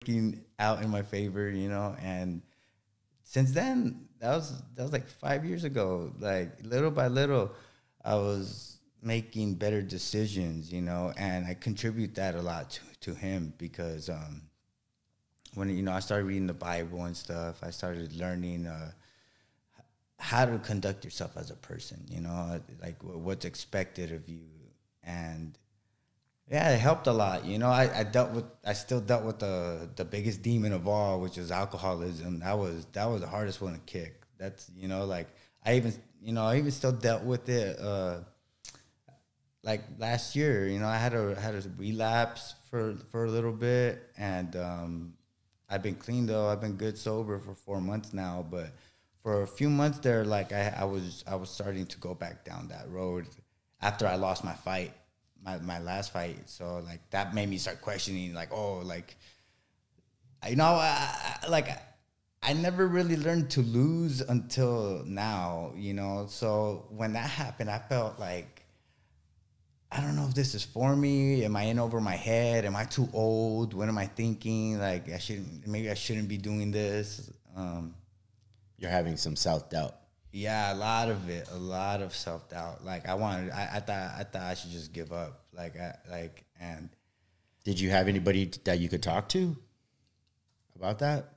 working out in my favor, you know. And since then, that was like 5 years ago. Like little by little, I was making better decisions, you know, and I contribute that a lot to him because when I started reading the Bible and stuff, I started learning how to conduct yourself as a person, you know, like what's expected of you, and yeah, it helped a lot. You know, I still dealt with the biggest demon of all, which is alcoholism. That was the hardest one to kick. That's, like I even still dealt with it. Like last year, I had a relapse for a little bit, and I've been clean though. I've been good sober for 4 months now, but for a few months there, like I was starting to go back down that road after I lost my fight, my last fight. So like that made me start questioning, like, oh, like, I never really learned to lose until now, So when that happened, I felt like, I don't know if this is for me. Am I in over my head? Am I too old? What am I thinking? Like, maybe I shouldn't be doing this. You're having some self-doubt. Yeah, a lot of self-doubt. Like I thought I should just give up. And did you have anybody that you could talk to about that?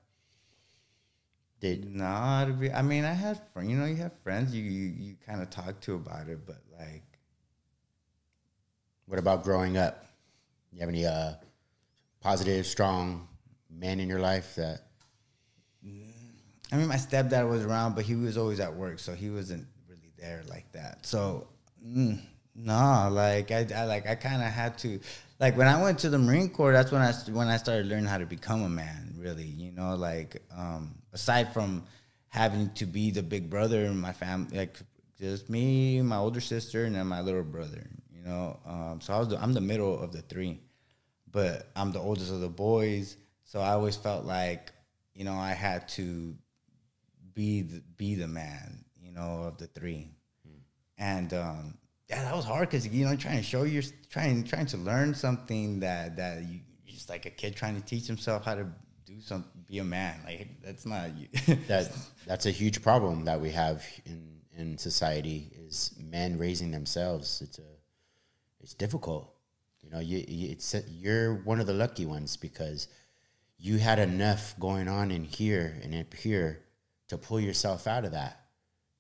I mean, I had friends. You have friends you kind of talk to about it, but like. What about growing up? You have any positive, strong men in your life that? I mean, my stepdad was around, but he was always at work, so he wasn't really there like that. So, no, like I kind of had to, like when I went to the Marine Corps, that's when I started learning how to become a man. Really, aside from having to be the big brother in my family, like just me, my older sister, and then my little brother. So I'm the middle of the three, but I'm the oldest of the boys. So I always felt like, I had to be the man, of the three. And that was hard because trying to learn something that you just like a kid trying to teach himself how to be a man. Like that's not that's a huge problem that we have in society is men raising themselves. It's difficult. You're one of the lucky ones because you had enough going on in here and up here to pull yourself out of that.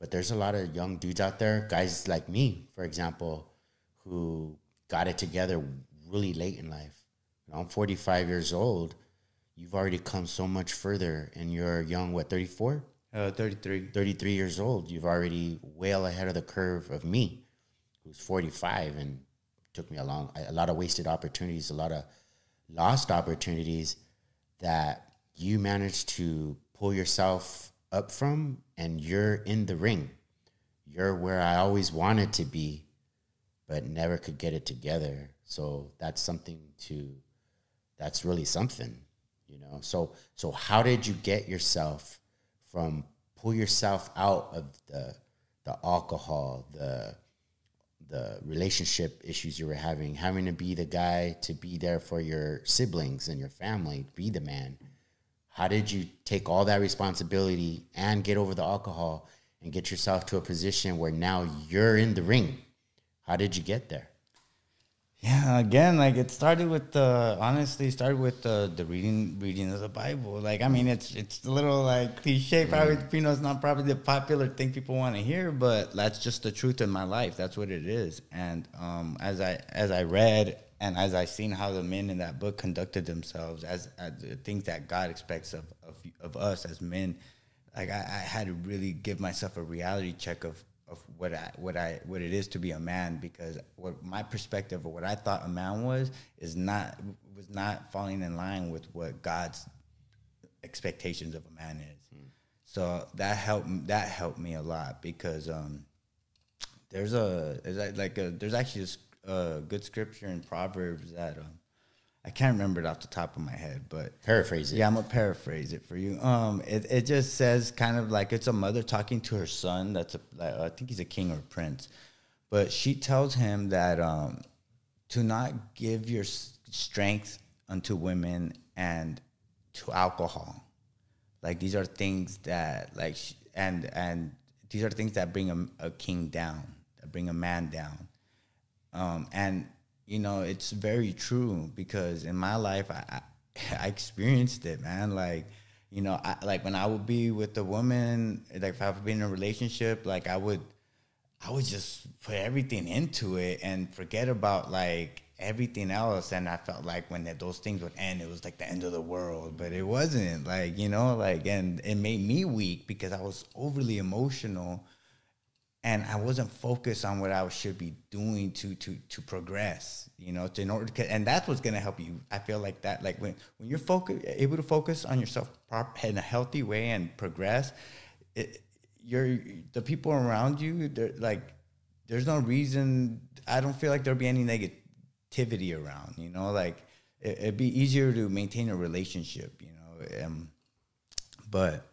But there's a lot of young dudes out there, guys like me, for example, who got it together really late in life. I'm 45 years old. You've already come so much further, and you're young, 34? 33. 33 years old. You've already well ahead of the curve of me, who's 45, and took me a lot of wasted opportunities, a lot of lost opportunities that you managed to pull yourself up from, and you're in the ring. You're where I always wanted to be, but never could get it together. So that's really something, So how did you get yourself pull yourself out of the alcohol, the relationship issues you were having to be the guy to be there for your siblings and your family, be the man? How did you take all that responsibility and get over the alcohol and get yourself to a position where now you're in the ring? How did you get there? Yeah, again, like it started with the reading of the Bible. Like, I mean, it's a little like cliche, probably, it's not probably the popular thing people want to hear, but that's just the truth in my life. That's what it is. And as I read and as I seen how the men in that book conducted themselves as the things that God expects of us as men, like I had to really give myself a reality check of what it is to be a man, because what my perspective of what I thought a man was not falling in line with what God's expectations of a man is. So that helped me a lot, because there's actually a good scripture in Proverbs that I can't remember it off the top of my head, but paraphrase it. Yeah, I'm gonna paraphrase it for you. It just says kind of like it's a mother talking to her son. I think he's a king or a prince, but she tells him that to not give your strength unto women and to alcohol. Like these are things that like and these are things that bring a king down, that bring a man down. And you know, it's very true because in my life I experienced it, man. Like, you know, like when I would be with a woman, like if I would be in a relationship, like I would just put everything into it and forget about like everything else. And I felt like when those things would end, it was like the end of the world, but it wasn't, like, you know, like, and it made me weak because I was overly emotional and I wasn't focused on what I should be doing to progress, you know, in order to, and that's what's going to help you. I feel like that, like when you're able to focus on yourself in a healthy way and progress, the people around you, they're like, there's no reason, I don't feel like there'll be any negativity around, you know, like it'd be easier to maintain a relationship, you know, but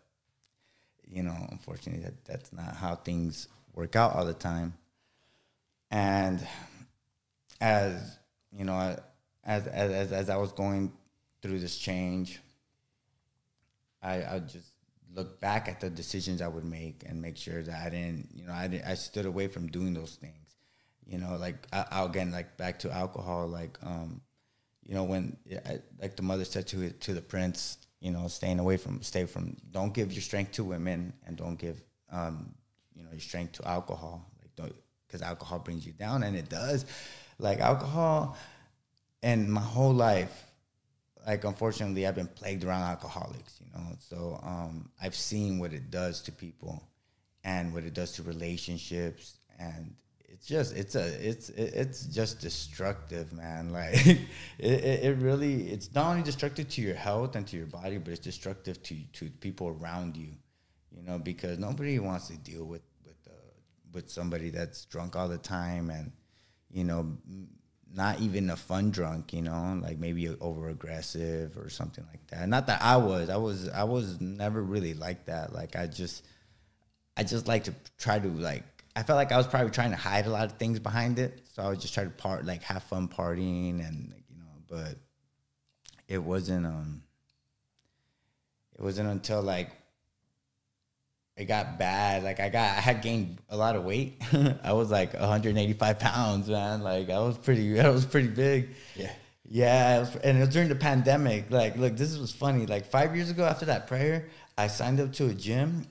you know, unfortunately that's not how things work out all the time. And as you know, as I was going through this change, I just look back at the decisions I would make and make sure that I stood away from doing those things. You know, like I again, like back to alcohol, like you know, when like the mother said to the prince, you know, stay from, don't give your strength to women and don't give you know, your strength to alcohol, like don't, because alcohol brings you down, and it does. Like alcohol, and my whole life, like unfortunately, I've been plagued around alcoholics, you know. So I've seen what it does to people, and what it does to relationships, and it's just destructive, man. Like it really, it's not only destructive to your health and to your body, but it's destructive to people around you, you know, because nobody wants to deal with somebody that's drunk all the time, and you know, not even a fun drunk, you know, like maybe over aggressive or something like that. Not that I was never really like that. Like I just like to try to, like, I felt like I was probably trying to hide a lot of things behind it. So I would just try to like have fun partying, and like, you know, but it wasn't until like it got bad. Like I had gained a lot of weight. I was like 185 pounds, man. Like I was pretty big. Yeah. Yeah. And it was during the pandemic. Like, look, this was funny. Like 5 years ago after that prayer, I signed up to a gym,